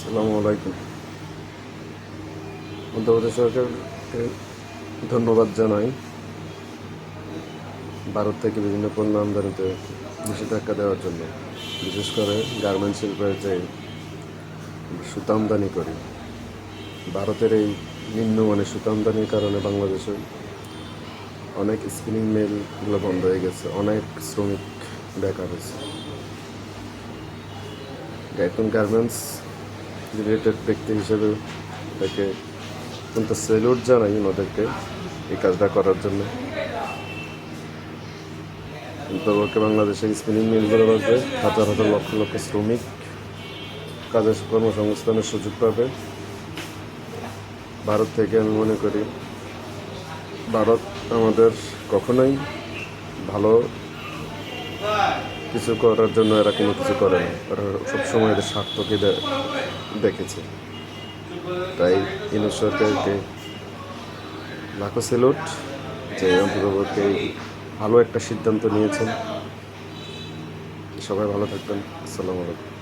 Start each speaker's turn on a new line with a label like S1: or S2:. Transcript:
S1: আসসালামু আলাইকুম। অন্তর্বর্তী সরকারকে ধন্যবাদ জানাই ভারত থেকে বিভিন্ন পণ্য আমদানিতে নিষেধাজ্ঞা দেওয়ার জন্য। বিশেষ করে গার্মেন্টস শিল্পের যে সুতা আমদানি করি, ভারতের এই নিম্নমানের সুতা আমদানির কারণে বাংলাদেশে অনেক স্পিনিং মিলগুলো বন্ধ হয়ে গেছে, অনেক শ্রমিক বেকার হয়েছে। একজন গার্মেন্টস রিলেটেড ব্যক্তি হিসেবে তাকে কিন্তু স্যালুট জানাই ওনাদেরকে এই কাজটা করার জন্য। কিন্তু বাংলাদেশের স্পিনিং মিলগুলো বাজবে, হাজার হাজার লক্ষ লক্ষ শ্রমিক কাজের কর্মসংস্থানের সুযোগ পাবে। ভারত থেকে আমি মনে করি ভারত আমাদের কখনোই ভালো কিছু করার জন্য এরা কোনো কিছু করে না, ওরা সবসময় এদের স্বার্থকে দেখেছে। তাই ইউনূস সরকারকে লাখো স্যালুট যে অন্তর্বর্তী ভালো একটা সিদ্ধান্ত নিয়েছেন। সবাই ভালো থাকবেন। আসসালামু আলাইকুম।